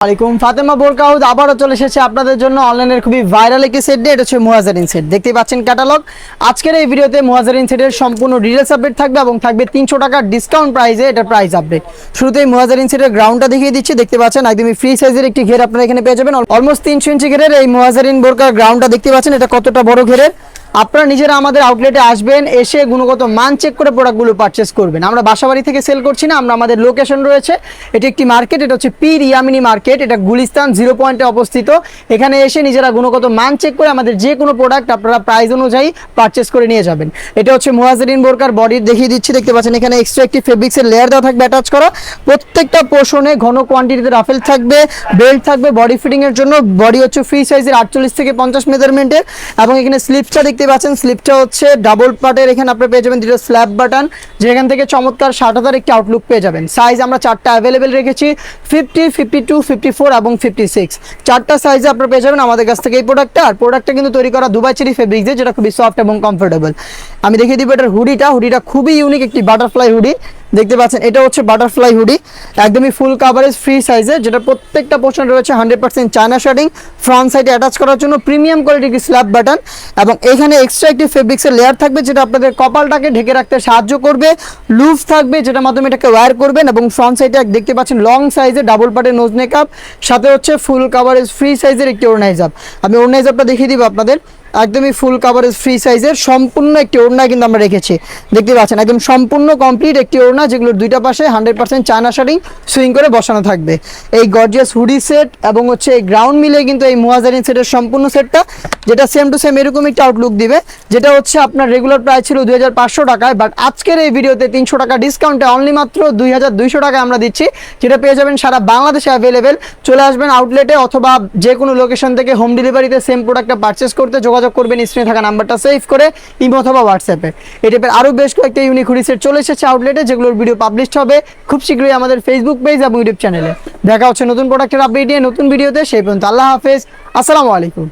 আলাইকুম ফাতেমা বোরকা হাউস আবারও চলে এসেছে আপনাদের জন্য অনলাইনের খুবই ভাইরাল একটি সেট দিয়ে। এটা হচ্ছে মুহাজিরিন সেট। দেখতেই পাচ্ছেন ক্যাটালগ। আজকের এই ভিডিওতে মুহাজিরিন সেটের সম্পূর্ণ ডিটেইলস আপডেট থাকবে এবং থাকবে 300 টাকার ডিসকাউন্ট প্রাইসে এটা প্রাইস আপডেট। শুরুতেই মুহাজিরিন সেটের গ্রাউন্ডটা দেখিয়ে দিচ্ছি। দেখতে পাচ্ছেন একদমই ফ্রি সাইজের একটি ঘের আপনারা এখানে পেয়ে যাবেন। অলমোস্ট 300 ইঞ্চি ঘেরের এই মুহাজিরিন বোরকার গ্রাউন্ডটা দেখতে পাচ্ছেন, এটা কতটা বড় ঘেরের। আপনারা নিজেরা আমাদের আউটলেটে আসবেন, এসে গুণগত মান চেক করে প্রোডাক্টগুলো পারচেস করবেন। আমরা বাসাবাড়ি থেকে সেল করছি না, আমরা আমাদের লোকেশন রয়েছে, এটি একটি মার্কেট, এটা হচ্ছে পীর ইয়ামিনী মার্কেট, এটা গুলিস্তান 0 পয়েন্টে অবস্থিত। এখানে এসে নিজেরা গুণগত মান চেক করে আমাদের যে কোনো প্রোডাক্ট আপনারা প্রাইস অনুযায়ী পারচেস করে নিয়ে যাবেন। এটা হচ্ছে মুহাজিরিন বোরকার বডির দেখিয়ে দিচ্ছি। দেখতে পাচ্ছেন এখানে এক্সট্রা একটি ফেব্রিক্সের লেয়ার দেওয়া থাকবে অ্যাটাচ করা। প্রত্যেকটা পোর্শনে ঘন কোয়ান্টিটিতে রাফেল থাকবে, বেল্ট থাকবে বডি ফিটিং এর জন্য। বডি হচ্ছে ফ্রি সাইজের 48 থেকে 50 মেজারমেন্টের এবং এখানে স্লিপসটা দেখতে পাচ্ছেন, স্লিপটা হচ্ছে ডাবল পার্টের। এখানে আপনারা পেয়ে যাবেন দুটো স্ল্যাব বাটন, যেখান থেকে চমৎকার 60,000 একটি আউটলুক পেয়ে যাবেন। সাইজ আমরা 4টা অ্যাভেলেবেল রেখেছি, 50, 52, 54 এবং 56। 4টা সাইজে আপনারা পেয়ে যাবেন আমাদের কাছ থেকে এই প্রোডাক্টটা। আর প্রোডাক্টটা কিন্তু তৈরি করা দুবাই চেরি ফেব্রিক্স দিয়ে, যেটা খুবই সফট এবং কমফোর্টেবল। আমি দেখিয়ে দিব এটার হুডিটা খুবই ইউনিক একটি বাটারফ্লাই হুডি। দেখতে পাচ্ছেন এটা হচ্ছে বাটারফ্লাই হুডি, একদমই ফুল কাভারেজ ফ্রি সাইজে, যেটা প্রত্যেকটা পোর্শন রয়েছে 100% চায়না শার্টিং। ফ্রন্ট সাইডে অ্যাটাচ করার জন্য প্রিমিয়াম কোয়ালিটির একটি স্ল্যাব বাটন এবং এখানে এক্সট্রা একটি ফেব্রিক্সের লেয়ার থাকবে, যেটা আপনাদের কপালটাকে ঢেকে রাখতে সাহায্য করবে। লুজ থাকবে, যেটার মাধ্যমে এটাকে ওয়্যার করবেন। এবং ফ্রন্ট সাইডে দেখতে পাচ্ছেন লং সাইজে ডাবল পার্টের নোজ মেকআপ, সাথে হচ্ছে ফুল কাভারেজ ফ্রি সাইজের একটি ওড়না হিজাব। আমি ওড়না হিজাবটা দেখিয়ে দিব আপনাদের। একদমই ফুল কাভারেজ ফ্রি সাইজের সম্পূর্ণ একটি ওড়না কিন্তু আমরা রেখেছি। দেখতে পাচ্ছেন একদম সম্পূর্ণ কমপ্লিট একটি ওড়না, যেগুলোর দুইটা পাশে 100% চায়না শাড়ি সুইং করে বসানো থাকবে। এই গর্জিয়াস হুডি সেট এবং হচ্ছে এই গ্রাউন্ড মিলে কিন্তু এই মুহাজিরিন সেটের সম্পূর্ণ সেটটা, যেটা সেম টু সেম এরকম একটা আউটলুক দিবে, যেটা হচ্ছে আপনার রেগুলার প্রাইস ছিল 2500 টাকায়, বাট আজকের এই ভিডিওতে 300 টাকা ডিসকাউন্টে অনলি মাত্র 2200 টাকায় আমরা দিচ্ছি, যেটা পেয়ে যাবেন সারা বাংলাদেশে অ্যাভেলেবেল। চলে আসবেন আউটলেটে অথবা যে কোনো লোকেশন থেকে হোম ডেলিভারিতে সেম প্রোডাক্টটা পারচেস করতে যোগাযোগ করবেন স্ক্রিনে থাকা নাম্বারটা সেভ করে ইমো অথবা হোয়াটসঅ্যাপে। এই টাইপের আরও বেশ কয়েকটা ইউনিক হুডি সেট চলে এসেছে আউটলেটে, যেগুলোর ভিডিও পাবলিশ হবে খুব শীঘ্রই আমাদের ফেসবুক পেজ এবং ইউটিউব চ্যানেলে। দেখা হচ্ছে নতুন প্রোডাক্টের আপডেট নিয়ে নতুন ভিডিওতে। সেই পর্যন্ত আল্লাহ হাফেজ, আসসালামু আলাইকুম।